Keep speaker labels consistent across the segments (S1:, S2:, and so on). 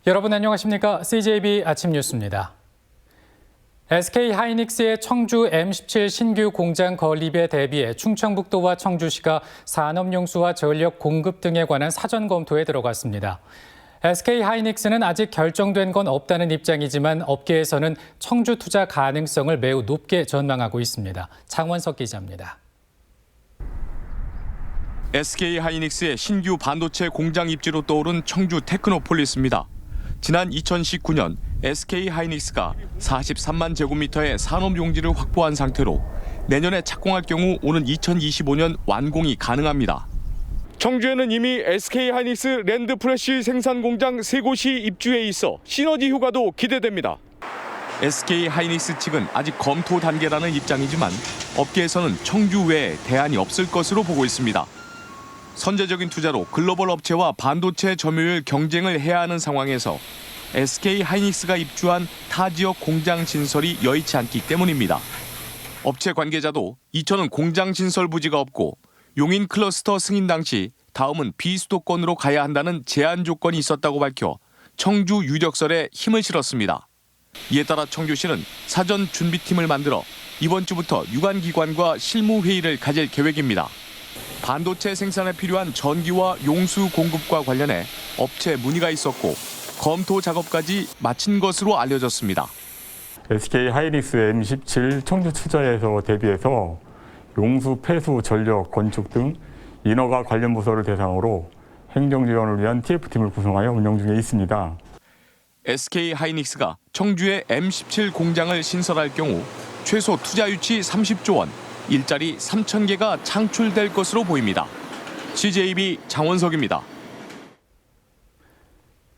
S1: 여러분 안녕하십니까? CJB 아침 뉴스입니다. SK하이닉스의 청주 M17 신규 공장 건립에 대비해 충청북도와 청주시가 산업용수와 전력 공급 등에 관한 사전 검토에 들어갔습니다. SK하이닉스는 아직 결정된 건 없다는 입장이지만 업계에서는 청주 투자 가능성을 매우 높게 전망하고 있습니다. 장원석 기자입니다.
S2: SK하이닉스의 신규 반도체 공장 입지로 떠오른 청주 테크노폴리스입니다. 지난 2019년 SK하이닉스가 43만 제곱미터의 산업용지를 확보한 상태로 내년에 착공할 경우 오는 2025년 완공이 가능합니다. 청주에는 이미 SK하이닉스 랜드프레쉬 생산 공장 3곳이 입주해 있어 시너지 효과도 기대됩니다. SK하이닉스 측은 아직 검토 단계라는 입장이지만 업계에서는 청주 외에 대안이 없을 것으로 보고 있습니다. 선제적인 투자로 글로벌 업체와 반도체 점유율 경쟁을 해야 하는 상황에서 SK하이닉스가 입주한 타 지역 공장 신설이 여의치 않기 때문입니다. 업체 관계자도 이천은 공장 신설 부지가 없고 용인 클러스터 승인 당시 다음은 비수도권으로 가야 한다는 제한 조건이 있었다고 밝혀 청주 유적설에 힘을 실었습니다. 이에 따라 청주시는 사전 준비팀을 만들어 이번 주부터 유관기관과 실무회의를 가질 계획입니다. 반도체 생산에 필요한 전기와 용수 공급과 관련해 업체 문의가 있었고 검토 작업까지 마친 것으로 알려졌습니다.
S3: SK하이닉스 M17 청주 투자에서 대비해서 용수, 폐수, 전력, 건축 등 인허가 관련 부서를 대상으로 행정 지원을 위한 TF팀을 구성하여 운영 중에 있습니다.
S2: SK하이닉스가 청주에 M17 공장을 신설할 경우 최소 투자 유치 30조 원, 일자리 3,000개가 창출될 것으로 보입니다. CJB 장원석입니다.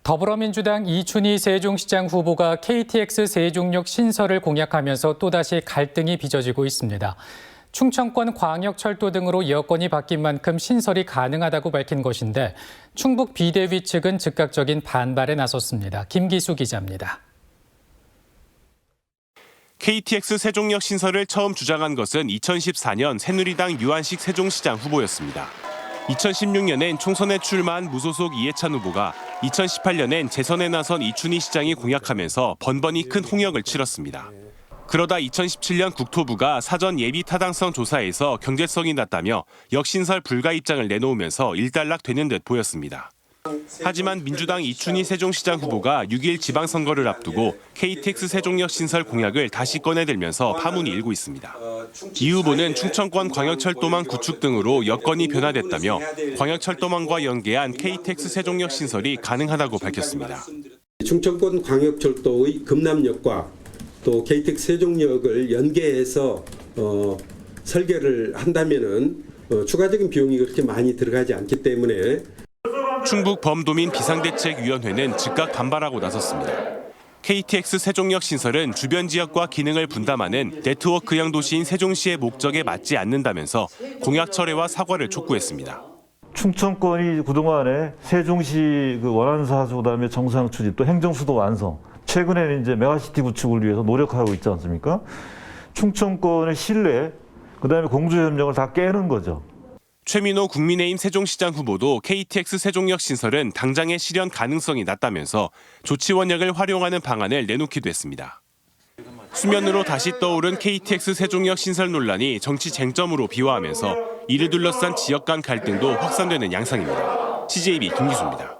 S1: 더불어민주당 이춘희 세종시장 후보가 KTX 세종역 신설을 공약하면서 또다시 갈등이 빚어지고 있습니다. 충청권 광역철도 등으로 여건이 바뀐 만큼 신설이 가능하다고 밝힌 것인데 충북 비대위 측은 즉각적인 반발에 나섰습니다. 김기수 기자입니다.
S4: KTX 세종역 신설을 처음 주장한 것은 2014년 새누리당 유한식 세종시장 후보였습니다. 2016년엔 총선에 출마한 무소속 이해찬 후보가 2018년엔 재선에 나선 이춘희 시장이 공약하면서 번번이 큰 홍역을 치렀습니다. 그러다 2017년 국토부가 사전 예비 타당성 조사에서 경제성이 낮다며 역신설 불가 입장을 내놓으면서 일단락되는 듯 보였습니다. 하지만 민주당 이춘희 세종시장 후보가 6일 지방선거를 앞두고 KTX 세종역 신설 공약을 다시 꺼내들면서 파문이 일고 있습니다. 이 후보는 충청권 광역철도망 구축 등으로 여건이 변화됐다며 광역철도망과 연계한 KTX 세종역 신설이 가능하다고 밝혔습니다.
S5: 충청권 광역철도의 금남역과 또 KTX 세종역을 연계해서 설계를 한다면은 추가적인 비용이 그렇게 많이 들어가지 않기 때문에
S4: 충북 범도민 비상대책위원회는 즉각 반발하고 나섰습니다. KTX 세종역 신설은 주변 지역과 기능을 분담하는 네트워크형 도시인 세종시의 목적에 맞지 않는다면서 공약 철회와 사과를 촉구했습니다.
S6: 충청권이 그동안에 세종시 원안사수 그다음에 정상 추진 또 행정수도 완성 최근에는 이제 메가시티 구축을 위해서 노력하고 있지 않습니까? 충청권의 신뢰 그다음에 공조협력을 다 깨는 거죠.
S4: 최민호 국민의힘 세종시장 후보도 KTX 세종역 신설은 당장의 실현 가능성이 낮다면서 조치 원역을 활용하는 방안을 내놓기도 했습니다. 수면으로 다시 떠오른 KTX 세종역 신설 논란이 정치 쟁점으로 비화하면서 이를 둘러싼 지역 간 갈등도 확산되는 양상입니다. CJB 김기수입니다.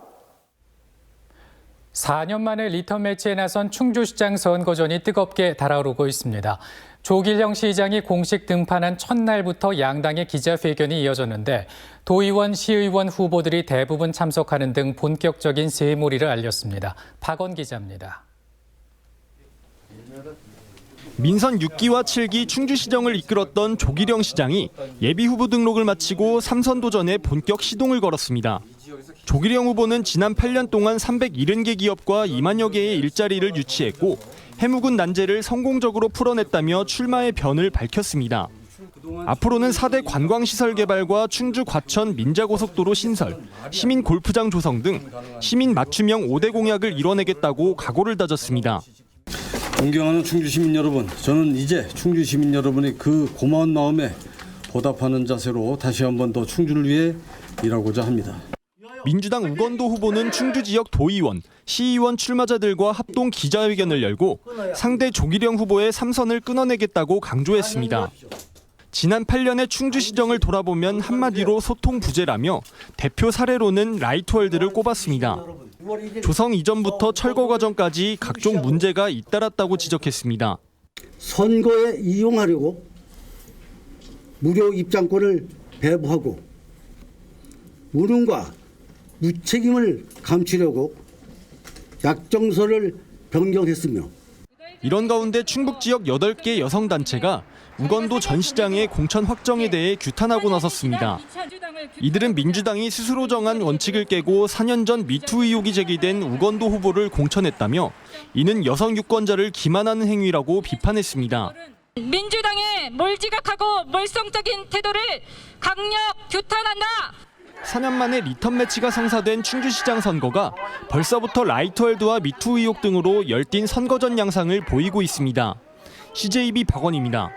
S1: 4년 만에 리턴 매치에 나선 충주시장 선거전이 뜨겁게 달아오르고 있습니다. 조길영 시장이 공식 등판한 첫날부터 양당의 기자회견이 이어졌는데 도의원, 시의원 후보들이 대부분 참석하는 등 본격적인 세몰이를 알렸습니다. 박원 기자입니다.
S7: 민선 6기와 7기 충주시정을 이끌었던 조길영 시장이 예비후보 등록을 마치고 3선 도전에 본격 시동을 걸었습니다. 조길영 후보는 지난 8년 동안 370개 기업과 2만여 개의 일자리를 유치했고 해묵은 난제를 성공적으로 풀어냈다며 출마의 변을 밝혔습니다. 앞으로는 4대 관광시설 개발과 충주 과천 민자고속도로 신설, 시민 골프장 조성 등 시민 맞춤형 5대 공약을 이뤄내겠다고 각오를 다졌습니다.
S8: 존경하는 충주 시민 여러분, 저는 이제 충주 시민 여러분의 그 고마운 마음에 보답하는 자세로 다시 한 번 더 충주를 위해 일하고자 합니다.
S7: 민주당 우건도 후보는 충주 지역 도의원, 시의원 출마자들과 합동 기자회견을 열고 상대 조기령 후보의 3선을 끊어내겠다고 강조했습니다. 지난 8년의 충주시정을 돌아보면 한마디로 소통 부재라며 대표 사례로는 라이트월드를 꼽았습니다. 조성 이전부터 철거 과정까지 각종 문제가 잇따랐다고 지적했습니다.
S9: 선거에 이용하려고 무료 입장권을 배부하고 무능과 무책임을 감추려고 약정서를 변경했으며
S7: 이런 가운데 충북 지역 8개 여성단체가 우건도 전 시장의 공천 확정에 대해 규탄하고 나섰습니다. 이들은 민주당이 스스로 정한 원칙을 깨고 4년 전 미투 의혹이 제기된 우건도 후보를 공천했다며 이는 여성 유권자를 기만하는 행위라고 비판했습니다.
S10: 민주당의 몰지각하고 몰성적인 태도를 강력 규탄한다.
S7: 4년 만에 리턴 매치가 성사된 충주시장 선거가 벌써부터 라이트월드와 미투 의혹 등으로 열띤 선거전 양상을 보이고 있습니다. CJB 박원입니다.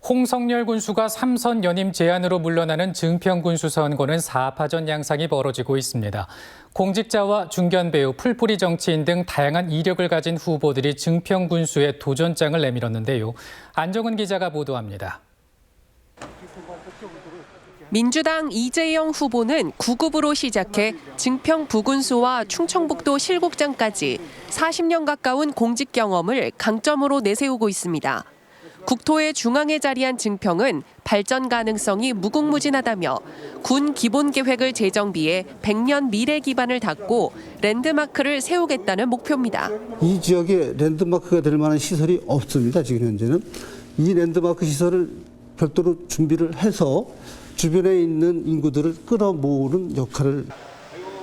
S1: 홍석열 군수가 3선 연임 제안으로 물러나는 증평군수 선거는 4파전 양상이 벌어지고 있습니다. 공직자와 중견 배우, 풀뿌리 정치인 등 다양한 이력을 가진 후보들이 증평군수에 도전장을 내밀었는데요. 안정은 기자가 보도합니다.
S11: 민주당 이재영 후보는 9급으로 시작해 증평 부군수와 충청북도 실국장까지 40년 가까운 공직 경험을 강점으로 내세우고 있습니다. 국토의 중앙에 자리한 증평은 발전 가능성이 무궁무진하다며 군 기본계획을 재정비해 100년 미래 기반을 닦고 랜드마크를 세우겠다는 목표입니다.
S9: 이 지역에 랜드마크가 될 만한 시설이 없습니다. 지금 현재는 이 랜드마크 시설을 별도로 준비를 해서 주변에 있는 인구들을 끌어모으는 역할을.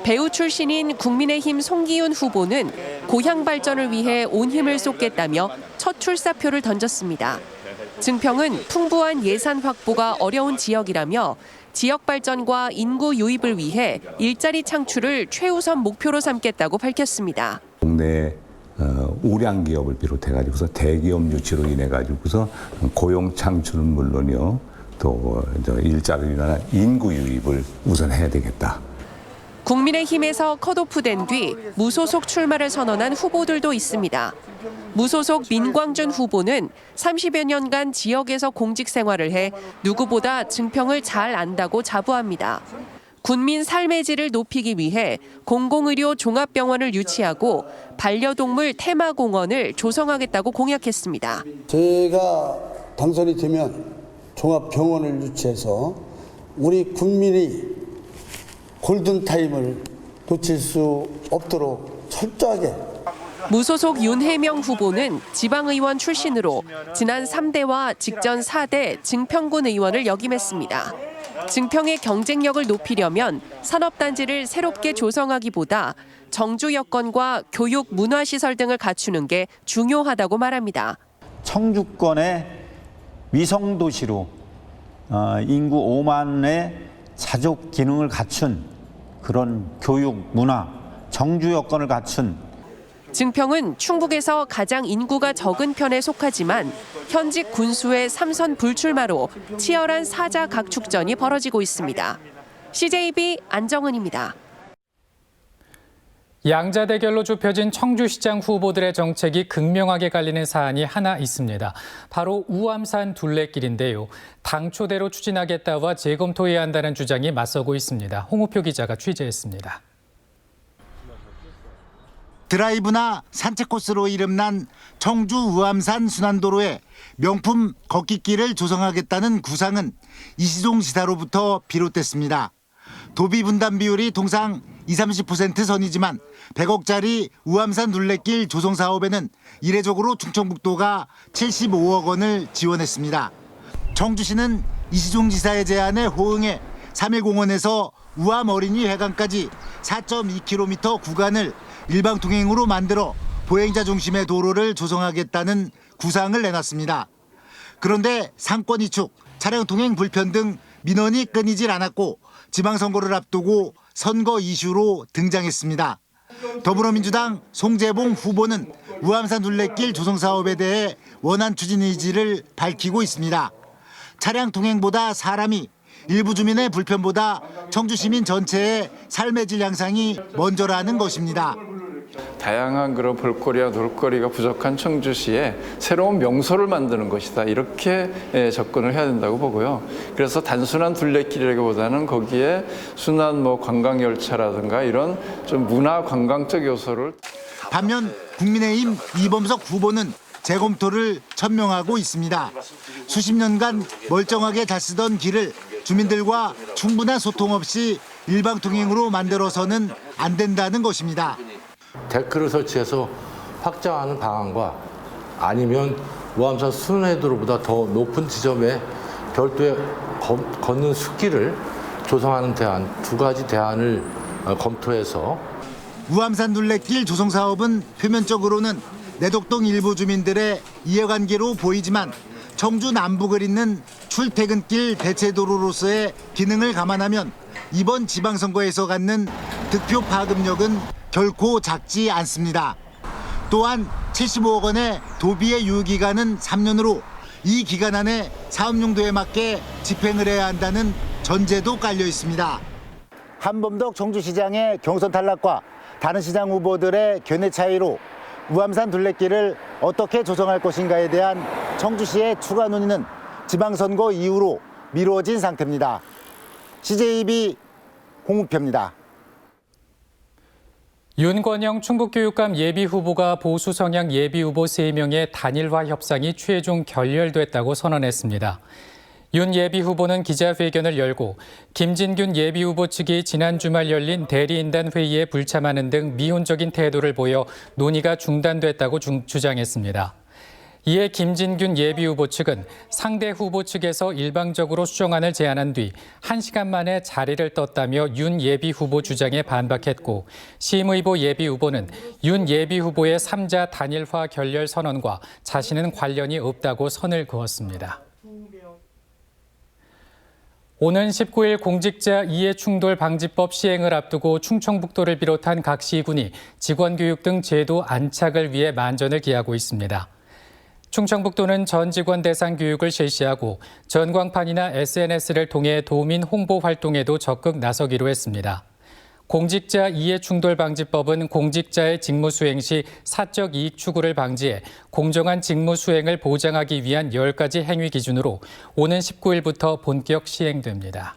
S11: 배우 출신인 국민의힘 송기훈 후보는 고향 발전을 위해 온 힘을 쏟겠다며 첫 출사표를 던졌습니다. 증평은 풍부한 예산 확보가 어려운 지역이라며 지역 발전과 인구 유입을 위해 일자리 창출을 최우선 목표로 삼겠다고 밝혔습니다.
S12: 동네 우량 기업을 비롯해가지고서 대기업 유치로 인해가지고서 고용 창출은 물론이요, 또 일자리나 인구 유입을 우선 해야 되겠다.
S11: 국민의힘에서 컷오프된 뒤 무소속 출마를 선언한 후보들도 있습니다. 무소속 민광준 후보는 30여 년간 지역에서 공직 생활을 해 누구보다 증평을 잘 안다고 자부합니다. 군민 삶의 질을 높이기 위해 공공의료 종합병원을 유치하고 반려동물 테마공원을 조성하겠다고 공약했습니다.
S9: 제가 당선이 되면 종합병원을 유치해서 우리 국민이 골든타임을 놓칠 수 없도록 철저하게.
S11: 무소속 윤혜명 후보는 지방의원 출신으로 지난 3대와 직전 4대 증평군 의원을 역임했습니다. 증평의 경쟁력을 높이려면 산업단지를 새롭게 조성하기보다 정주 여건과 교육, 문화시설 등을 갖추는 게 중요하다고 말합니다.
S13: 청주권의 위성도시로 인구 5만의 자족 기능을 갖춘 그런 교육, 문화, 정주 여건을 갖춘.
S11: 증평은 충북에서 가장 인구가 적은 편에 속하지만 현직 군수의 3선 불출마로 치열한 사자 각축전이 벌어지고 있습니다. CJB 안정은입니다.
S1: 양자 대결로 좁혀진 청주시장 후보들의 정책이 극명하게 갈리는 사안이 하나 있습니다. 바로 우암산 둘레길인데요. 당초대로 추진하겠다와 재검토해야 한다는 주장이 맞서고 있습니다. 홍우표 기자가 취재했습니다.
S14: 드라이브나 산책 코스로 이름난 청주 우암산 순환도로에 명품 걷기길을 조성하겠다는 구상은 이시종 지사로부터 비롯됐습니다. 도비 분담 비율이 통상 20-30% 선이지만 100억짜리 우암산 둘레길 조성 사업에는 이례적으로 충청북도가 75억 원을 지원했습니다. 청주시는 이시종 지사의 제안에 호응해 3.1공원에서 우암 어린이 회관까지 4.2km 구간을 일방통행으로 만들어 보행자 중심의 도로를 조성하겠다는 구상을 내놨습니다. 그런데 상권 이축, 차량 통행 불편 등 민원이 끊이질 않았고 지방선거를 앞두고 선거 이슈로 등장했습니다. 더불어민주당 송재봉 후보는 우암산 둘레길 조성 사업에 대해 원안 추진 의지를 밝히고 있습니다. 차량 통행보다 사람이 일부 주민의 불편보다 청주 시민 전체의 삶의 질 향상이 먼저라는 것입니다.
S15: 다양한 그런 볼거리와 놀거리가 부족한 청주시에 새로운 명소를 만드는 것이다. 이렇게 접근을 해야 된다고 보고요. 그래서 단순한 둘레길이라기보다는 거기에 순환 관광열차라든가 이런 좀 문화 관광적 요소를.
S14: 반면 국민의힘 이범석 후보는 재검토를 천명하고 있습니다. 수십 년간 멀쩡하게 잘 쓰던 길을 주민들과 충분한 소통 없이 일방통행으로 만들어서는 안 된다는 것입니다.
S16: 데크를 설치해서 확장하는 방안과 아니면 우암산 순회도로보다 더 높은 지점에 별도의 걷는 숲길을 조성하는 대안, 두 가지 대안을 검토해서
S14: 우암산 둘레길 조성 사업은 표면적으로는 내덕동 일부 주민들의 이해관계로 보이지만 청주 남북을 잇는 출퇴근길 대체도로로서의 기능을 감안하면 이번 지방선거에서 갖는 득표 파급력은 결코 작지 않습니다. 또한 75억 원의 도비의 유효기간은 3년으로 이 기간 안에 사업 용도에 맞게 집행을 해야 한다는 전제도 깔려 있습니다.
S17: 한범덕 청주시장의 경선 탈락과 다른 시장 후보들의 견해 차이로 우암산 둘레길을 어떻게 조성할 것인가에 대한 청주시의 추가 논의는 지방선거 이후로 미루어진 상태입니다. CJB 홍우표입니다.
S1: 윤건영 충북교육감 예비후보가 보수 성향 예비후보 3명의 단일화 협상이 최종 결렬됐다고 선언했습니다. 윤 예비후보는 기자회견을 열고 김진균 예비후보 측이 지난 주말 열린 대리인단 회의에 불참하는 등 미온적인 태도를 보여 논의가 중단됐다고 주장했습니다. 이에 김진균 예비후보 측은 상대 후보 측에서 일방적으로 수정안을 제안한 뒤 1시간 만에 자리를 떴다며 윤 예비후보 주장에 반박했고 심의보 예비후보는 윤 예비후보의 3자 단일화 결렬 선언과 자신은 관련이 없다고 선을 그었습니다. 오는 19일 공직자 이해충돌 방지법 시행을 앞두고 충청북도를 비롯한 각 시군이 직원교육 등 제도 안착을 위해 만전을 기하고 있습니다. 충청북도는 전 직원 대상 교육을 실시하고 전광판이나 SNS를 통해 도민 홍보 활동에도 적극 나서기로 했습니다. 공직자 이해충돌방지법은 공직자의 직무 수행 시 사적 이익 추구를 방지해 공정한 직무 수행을 보장하기 위한 10가지 행위 기준으로 오는 19일부터 본격 시행됩니다.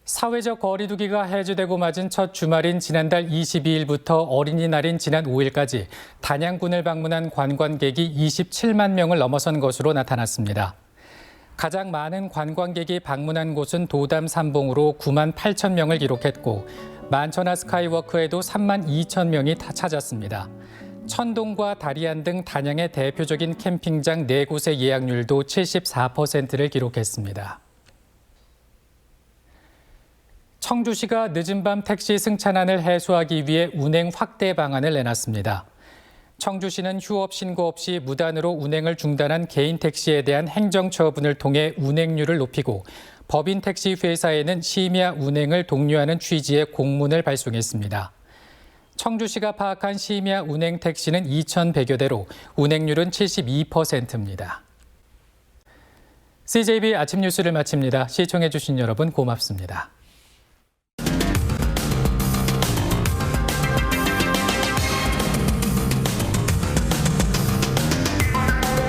S1: 사회적 거리두기가 해제되고 맞은 첫 주말인 지난달 22일부터 어린이날인 지난 5일까지 단양군을 방문한 관광객이 27만 명을 넘어선 것으로 나타났습니다. 가장 많은 관광객이 방문한 곳은 도담 삼봉으로 9만 8천 명을 기록했고 만천하 스카이워크에도 3만 2천 명이 찾았습니다. 천동과 다리안 등 단양의 대표적인 캠핑장 4곳의 예약률도 74%를 기록했습니다. 청주시가 늦은 밤 택시 승차난을 해소하기 위해 운행 확대 방안을 내놨습니다. 청주시는 휴업 신고 없이 무단으로 운행을 중단한 개인 택시에 대한 행정 처분을 통해 운행률을 높이고 법인 택시 회사에는 심야 운행을 독려하는 취지의 공문을 발송했습니다. 청주시가 파악한 심야 운행 택시는 2,100여 대로 운행률은 72%입니다. CJB 아침 뉴스를 마칩니다. 시청해 주신 여러분 고맙습니다.